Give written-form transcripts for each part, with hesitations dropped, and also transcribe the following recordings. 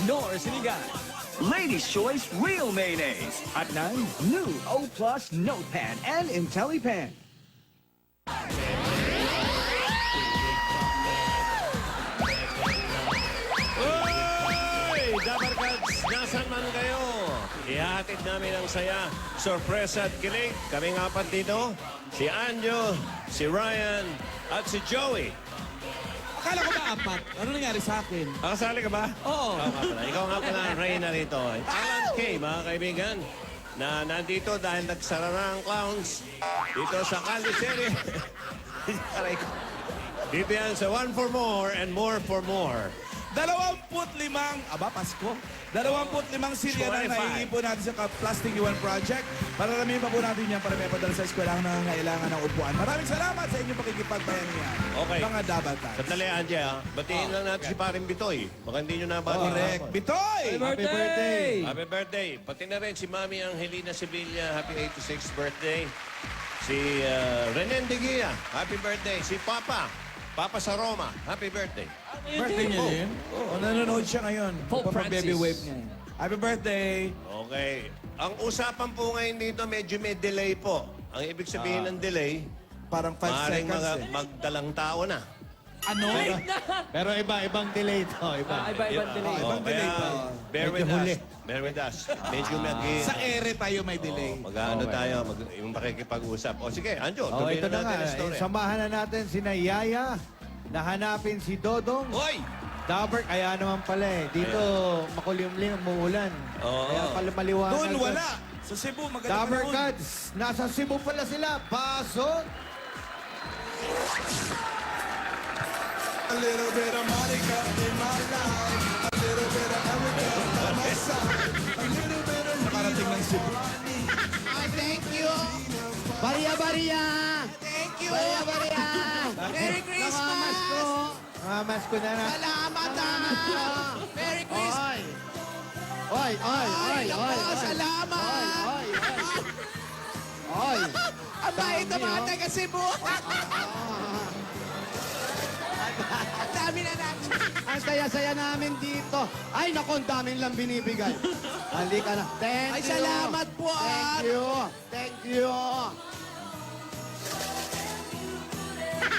nor sinigang. Ladies' Choice Real Mayonnaise. At 9, new O Plus Notepan and IntelliPen. Hoy! Dabarkads, nasan man kayo? Ihatid namin ang saya, sorpresa at kilig. Kaming apat dito, si Anjo, si Ryan, at si Joey. Akala ko ba apat? Ano nangyari sa akin? Nakasali ka ba? Oo. Nga pala. Ikaw nga pala ang reyna rito. Alan K, mga kaibigan, na nandito dahil nagsara na ang clowns dito sa Caliseri. Aray ko. Dito yan sa One for More and More for More. 25, Pasko. 25 silya na 25. nahingi po natin sa Plastic Iwan Project. Para namin pa po natin yan para may padala sa eskwelahan na nangangailangan ng upuan. Maraming salamat sa inyong pakikipagbayanihan. Okay. Mga dabatan. Sandali, Anje, ha? Batiin lang natin si Paring Bitoy. Baka hindi nyo nabati. Correct. Bitoy! Happy birthday! Happy birthday. Pati na rin si Mami Angelina Sevilla. Happy 86th birthday. Si Renen De Guia. Happy birthday. Si Papa. Papa sa Roma. Happy birthday. Birthday niya din? Oo, nanonood siya ngayon. Pope Baby Francis. wave niya. Happy birthday! Okay. Ang usapan po ngayon dito, medyo may delay po. Ang ibig sabihin ng delay, Parang 5 maaaring seconds magdalang tao na. Ano? Pero ibang delay to. Iba-ibang delay. ibang delay pa. Bear with Medyo huli. us. Bear with us. Medyo Sa ere tayo may delay. Mag-ano tayo, yung makikipag-usap. O sige, Anjo, Oh, tuloy ito na na natin nga. ang story. Samahan na natin si Yaya. Nahanapin si Dodong. Hoy! Dabar, kaya naman pala eh. Dito, makulimlim, umuulan. Oo. Kaya pala maliwanag. Doon wala. Sa Cebu, maganda Dabar panahon. Cats, nasa Cebu pala sila. Pasok! A little bit of Monica in my life. A little bit of Erica by my side. A little bit of nakarating ng Cebu. Thank you. Bariya! Thank you. Bariya! Merry Christmas. Namamas ko na na. Salamat Merry Christmas. Oy! Naku, salamat. Oy! Ang bait ng mga taga Cebu. Ang dami na natin. Ang saya-saya namin dito. Ay, naku, ang daming lang binibigay. Halika na. Thank Ay, you. salamat po, Thank you. Thank you.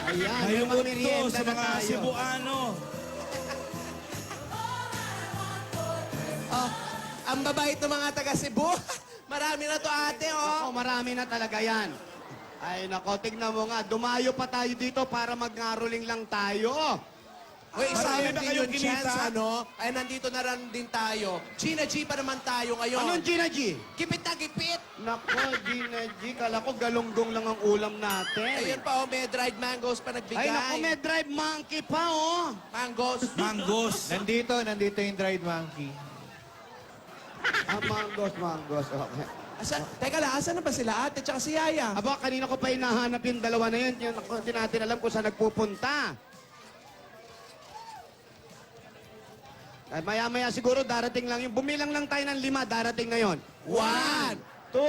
Ayan, Ngayong may mundo merienda sa na mga tayo. Cebuano. Oh, ang babait ng mga taga Cebu. Marami na to ate, Ako, oh. marami na talaga yan. Ay, nako, tignan mo nga. Dumayo pa tayo dito para mag-ngaroling lang tayo. Uy, Marami isama ba din kayong yung chance, kinita? ano? Ay, nandito na rin din tayo. Gina G pa naman tayo ngayon. Anong Gina G? Gipit na gipit. Nako, Gina G. Kala ko galunggong lang ang ulam natin. Ayun pa, oh, may dried mangoes pa nagbigay. Ay, nako, may drive monkey pa, oh. Mangoes. Manggos. Nandito yung dried monkey. Manggos. Okay. Teka lang, asan na ba sila ate tsaka si Yaya? Aba, kanina ko pa hinahanap yung dalawa na yun. Yung hindi natin alam kung saan nagpupunta. Ay, maya-maya siguro darating lang yung... Bumilang lang tayo ng 5, darating na yun. 1, 2,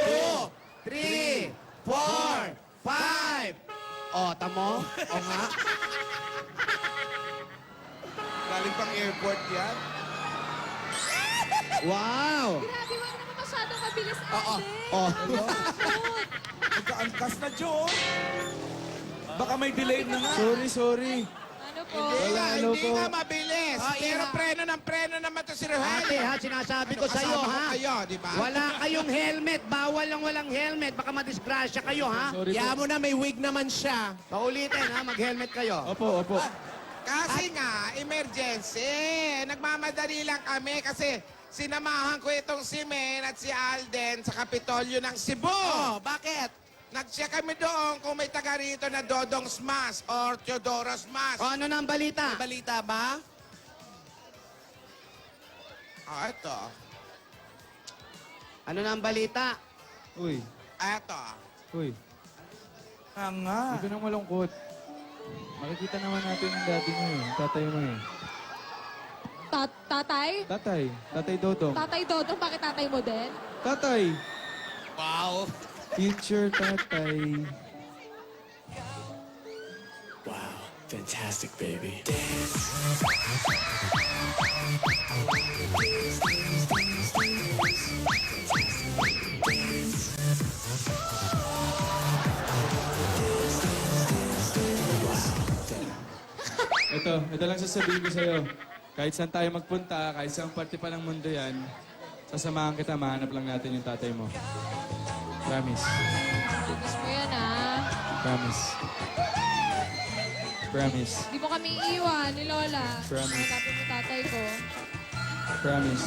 3, 4, 5. O, tamo? O nga. Galing pang airport yan. Wow! Grabe, wag naman masyadong mabilis, ate. Oh. Magkaangkas na, Joe. Baka may delay na nga. Sorry. Ano po? Hindi nga mabilis. Pero preno naman to si Rogelio. Ate, ha, sinasabi ko sa'yo, Kasama ko ha? kayo, di ba? Wala kayong helmet. Bawal lang walang helmet. Baka madisgrasya kayo, ha? Kaya mo na may wig naman siya. Paulitin, ha? Mag-helmet kayo. Opo. Kasi nga, emergency. Nagmamadali lang kami kasi sinamahan ko itong si Men at si Alden sa Kapitolyo ng Cebu. Oh, bakit? Nag-check kami doon kung may taga rito na Dodong Smash or Teodoro Smash. O, ano na ang balita? May balita ba? Ito. Ano na ang balita? Uy, Ito. Nga. huwag ka nang malungkot. Makikita naman natin yung daddy mo eh, tatay mo eh. Tatay? Tatay Dodong. Tatay Dodong, bakit tatay mo din? Tatay! Wow. Future tatay. Fantastic, baby. ito lang sasabihin ko sa'yo. Kahit saan tayo magpunta, kahit saan parte pa ng mundo yan, sasamahan kita, mahanap lang natin yung tatay mo. Promise. Promise mo yan, ah. Promise. Promise. Di mo kami iiwan ni Lola. Promise. Hanapin mo tatay ko. Promise.